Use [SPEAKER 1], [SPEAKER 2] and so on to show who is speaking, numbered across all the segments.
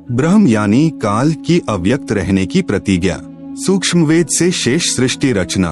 [SPEAKER 1] ब्रह्म यानी काल की अव्यक्त रहने की प्रतिज्ञा। सूक्ष्म वेद से शेष सृष्टि रचना।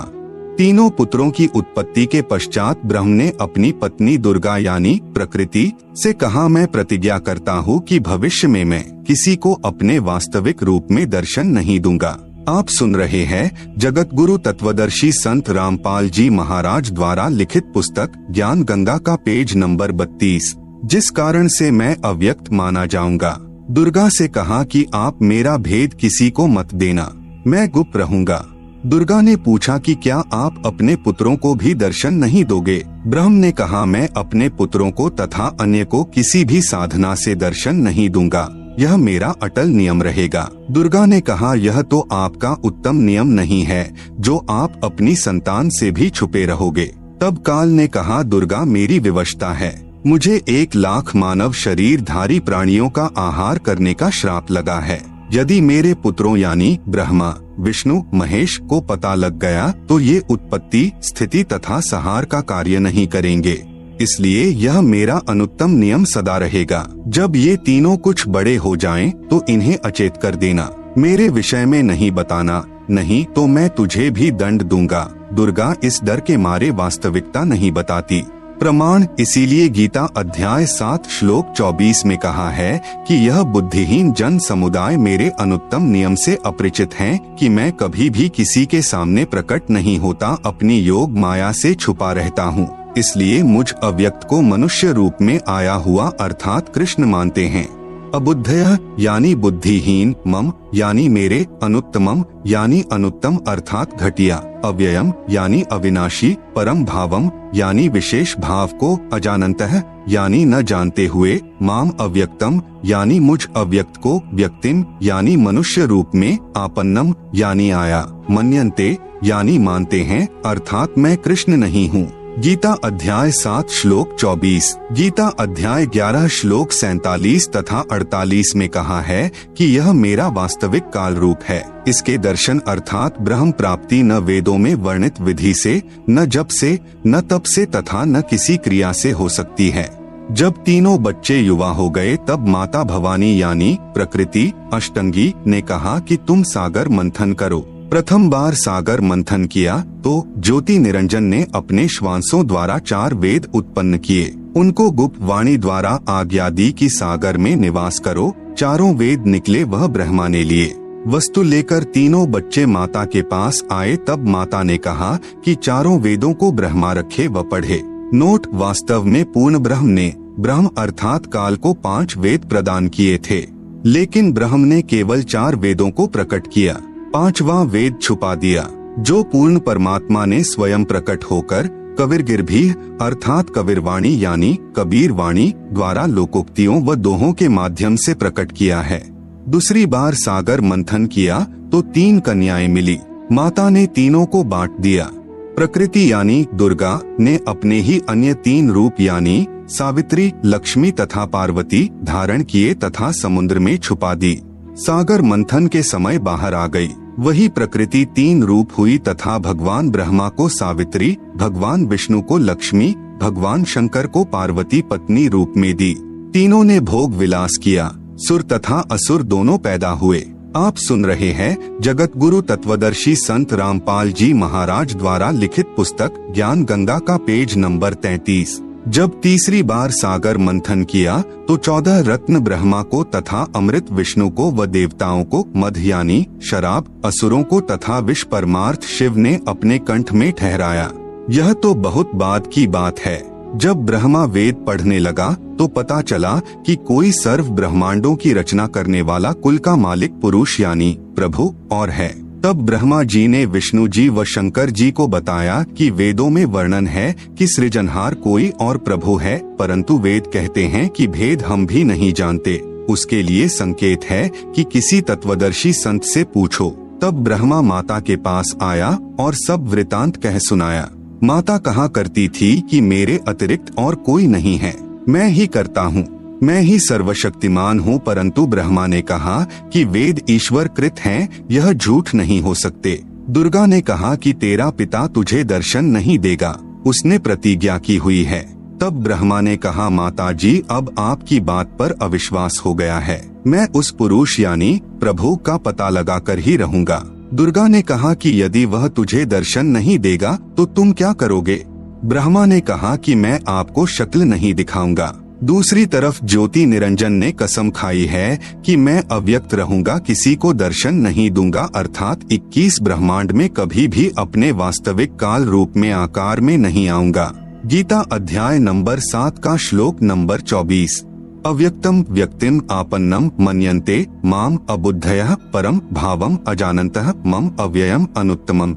[SPEAKER 1] तीनों पुत्रों की उत्पत्ति के पश्चात ब्रह्म ने अपनी पत्नी दुर्गा यानी प्रकृति से कहा, मैं प्रतिज्ञा करता हूँ कि भविष्य में मैं किसी को अपने वास्तविक रूप में दर्शन नहीं दूंगा। आप सुन रहे हैं जगत गुरु तत्वदर्शी संत रामपाल जी महाराज द्वारा लिखित पुस्तक ज्ञान गंगा का पेज नंबर 32। जिस कारण से मैं अव्यक्त माना जाऊंगा। दुर्गा से कहा कि आप मेरा भेद किसी को मत देना, मैं गुप्त रहूंगा। दुर्गा ने पूछा कि क्या आप अपने पुत्रों को भी दर्शन नहीं दोगे? ब्रह्म ने कहा, मैं अपने पुत्रों को तथा अन्य को किसी भी साधना से दर्शन नहीं दूंगा, यह मेरा अटल नियम रहेगा। दुर्गा ने कहा, यह तो आपका उत्तम नियम नहीं है जो आप अपनी संतान से भी छुपे रहोगे। तब काल ने कहा, दुर्गा मेरी विवशता है, मुझे 1 लाख मानव शरीरधारी प्राणियों का आहार करने का श्राप लगा है। यदि मेरे पुत्रों यानी ब्रह्मा, विष्णु, महेश को पता लग गया तो ये उत्पत्ति, स्थिति तथा संहार का कार्य नहीं करेंगे। इसलिए यह मेरा अनुत्तम नियम सदा रहेगा। जब ये तीनों कुछ बड़े हो जाएं, तो इन्हें अचेत कर देना, मेरे विषय में नहीं बताना, नहीं तो मैं तुझे भी दंड दूंगा। दुर्गा इस डर के मारे वास्तविकता नहीं बताती। प्रमाण, इसीलिए गीता अध्याय 7 श्लोक 24 में कहा है कि यह बुद्धिहीन जन समुदाय मेरे अनुत्तम नियम से अपरिचित हैं कि मैं कभी भी किसी के सामने प्रकट नहीं होता, अपनी योग माया से छुपा रहता हूँ। इसलिए मुझ अव्यक्त को मनुष्य रूप में आया हुआ अर्थात कृष्ण मानते हैं। अबुद्धयः यानी बुद्धिहीन, मम यानी मेरे, अनुत्तमम यानी अनुत्तम अर्थात घटिया, अव्ययम यानी अविनाशी, परम भावम यानी विशेष भाव को, अजानन्तः यानी न जानते हुए, माम अव्यक्तम यानी मुझ अव्यक्त को, व्यक्तिम यानी मनुष्य रूप में, आपन्नम यानी आया, मन्यन्ते यानी मानते हैं अर्थात मैं कृष्ण नहीं हूँ। गीता अध्याय 7 श्लोक 24, गीता अध्याय 11 श्लोक 47 तथा 48 में कहा है कि यह मेरा वास्तविक काल रूप है। इसके दर्शन अर्थात ब्रह्म प्राप्ति न वेदों में वर्णित विधि से, न जप से, न तप से तथा न किसी क्रिया से हो सकती है। जब तीनों बच्चे युवा हो गए तब माता भवानी यानी प्रकृति अष्टंगी ने कहा कि तुम सागर मंथन करो। प्रथम बार सागर मंथन किया तो ज्योति निरंजन ने अपने श्वासों द्वारा 4 वेद उत्पन्न किए। उनको गुप्त वाणी द्वारा आज्ञा दी कि सागर में निवास करो। 4 वेद निकले वह ब्रह्मा ने लिए। वस्तु लेकर तीनों बच्चे माता के पास आए तब माता ने कहा कि 4 वेदों को ब्रह्मा रखे व पढ़े। नोट, वास्तव में पूर्ण ब्रह्म ने ब्रह्म अर्थात काल को 5 वेद प्रदान किए थे, लेकिन ब्रह्म ने केवल 4 वेदों को प्रकट किया, 5वां वेद छुपा दिया, जो पूर्ण परमात्मा ने स्वयं प्रकट होकर कबीरगिरभी अर्थात कबीरवाणी यानी कबीर वाणी द्वारा लोकोक्तियों व दोहों के माध्यम से प्रकट किया है। दूसरी बार सागर मंथन किया तो 3 कन्याएं मिली। माता ने तीनों को बांट दिया। प्रकृति यानी दुर्गा ने अपने ही अन्य 3 रूप यानी सावित्री, लक्ष्मी तथा पार्वती धारण किए तथा समुद्र में छुपा दी। सागर मंथन के समय बाहर आ गई। वही प्रकृति 3 रूप हुई तथा भगवान ब्रह्मा को सावित्री, भगवान विष्णु को लक्ष्मी, भगवान शंकर को पार्वती पत्नी रूप में दी। तीनों ने भोग विलास किया। सुर तथा असुर दोनों पैदा हुए। आप सुन रहे हैं जगत गुरु तत्वदर्शी संत रामपाल जी महाराज द्वारा लिखित पुस्तक ज्ञान गंगा का पेज नंबर 33। जब तीसरी बार सागर मंथन किया तो 14 रत्न ब्रह्मा को तथा अमृत विष्णु को व देवताओं को, मध यानी शराब असुरों को तथा विष परमार्थ शिव ने अपने कंठ में ठहराया। यह तो बहुत बाद की बात है। जब ब्रह्मा वेद पढ़ने लगा तो पता चला कि कोई सर्व ब्रह्मांडों की रचना करने वाला कुल का मालिक पुरुष यानी प्रभु और है। तब ब्रह्मा जी ने विष्णु जी व शंकर जी को बताया कि वेदों में वर्णन है कि सृजनहार कोई और प्रभु है, परंतु वेद कहते हैं कि भेद हम भी नहीं जानते। उसके लिए संकेत है कि किसी तत्वदर्शी संत से पूछो। तब ब्रह्मा माता के पास आया और सब वृतांत कह सुनाया। माता कहा करती थी कि मेरे अतिरिक्त और कोई नहीं है, मैं ही करता हूँ, मैं ही सर्वशक्तिमान हूँ। परंतु ब्रह्मा ने कहा कि वेद ईश्वर कृत हैं, यह झूठ नहीं हो सकते। दुर्गा ने कहा कि तेरा पिता तुझे दर्शन नहीं देगा, उसने प्रतिज्ञा की हुई है। तब ब्रह्मा ने कहा, माताजी, अब आपकी बात पर अविश्वास हो गया है। मैं उस पुरुष यानी प्रभु का पता लगाकर ही रहूंगा। दुर्गा ने कहा कि यदि वह तुझे दर्शन नहीं देगा तो तुम क्या करोगे? ब्रह्मा ने कहा कि मैं आपको शक्ल नहीं दिखाऊंगा। दूसरी तरफ ज्योति निरंजन ने कसम खाई है कि मैं अव्यक्त रहूंगा, किसी को दर्शन नहीं दूंगा, अर्थात 21 ब्रह्मांड में कभी भी अपने वास्तविक काल रूप में आकार में नहीं आऊंगा। गीता अध्याय नंबर 7 का श्लोक नंबर 24। अव्यक्तम व्यक्तिम आपन्नम मन्यन्ते माम अबुद्धयः परम भावम अजानन्तः मम अव्ययम अनुत्तमम।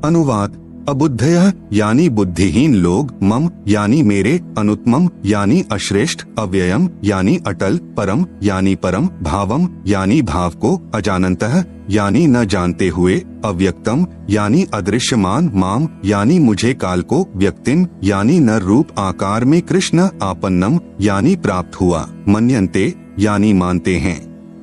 [SPEAKER 1] अनुवाद: अबुद्धयः यानी बुद्धिहीन लोग, मम यानी मेरे, अनुत्तमम यानी अश्रेष्ठ, अव्ययम यानी अटल, परम यानी परम, भावम यानी भाव को, अजानन्तः यानी न जानते हुए, अव्यक्तम यानी अदृश्यमान, माम यानी मुझे काल को, व्यक्तिम यानी न रूप आकार में, कृष्ण आपन्नम यानी प्राप्त हुआ, मन्यन्ते यानी मानते हैं।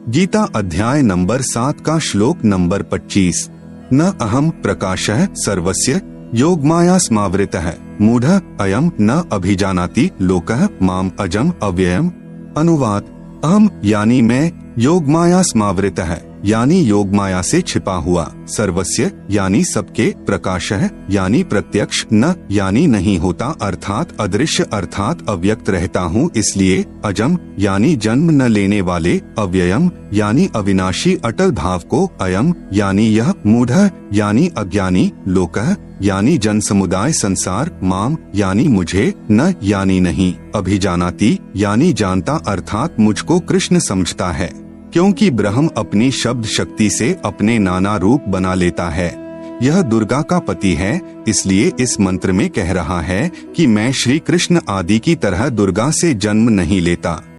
[SPEAKER 1] गीता अध्याय नंबर 7 का श्लोक नंबर 25। न अहम प्रकाशः सर्वस्य योगमाया स्मावृतः मूढ़ः अयम न अभिजानाति लोकः माम अजम अव्ययम। अनुवाद: अहम यानी मैं, योगमाया स्मावृतः यानी योग माया से छिपा हुआ, सर्वस्य यानी सबके, प्रकाशः यानी प्रत्यक्ष, न यानी नहीं होता अर्थात अदृश्य अर्थात अव्यक्त रहता हूँ इसलिए, अजम यानी जन्म न लेने वाले, अव्ययम यानी अविनाशी अटल भाव को, अयम यानी यह, मूढ़ः यानी अज्ञानी, लोकः यानी जन समुदाय संसार, माम यानी मुझे, न यानी नहीं, अभिजानाति यानी जानता अर्थात मुझको कृष्ण समझता है, क्योंकि ब्रह्म अपनी शब्द शक्ति से अपने नाना रूप बना लेता है। यह दुर्गा का पति है, इसलिए इस मंत्र में कह रहा है कि मैं श्री कृष्ण आदि की तरह दुर्गा से जन्म नहीं लेता।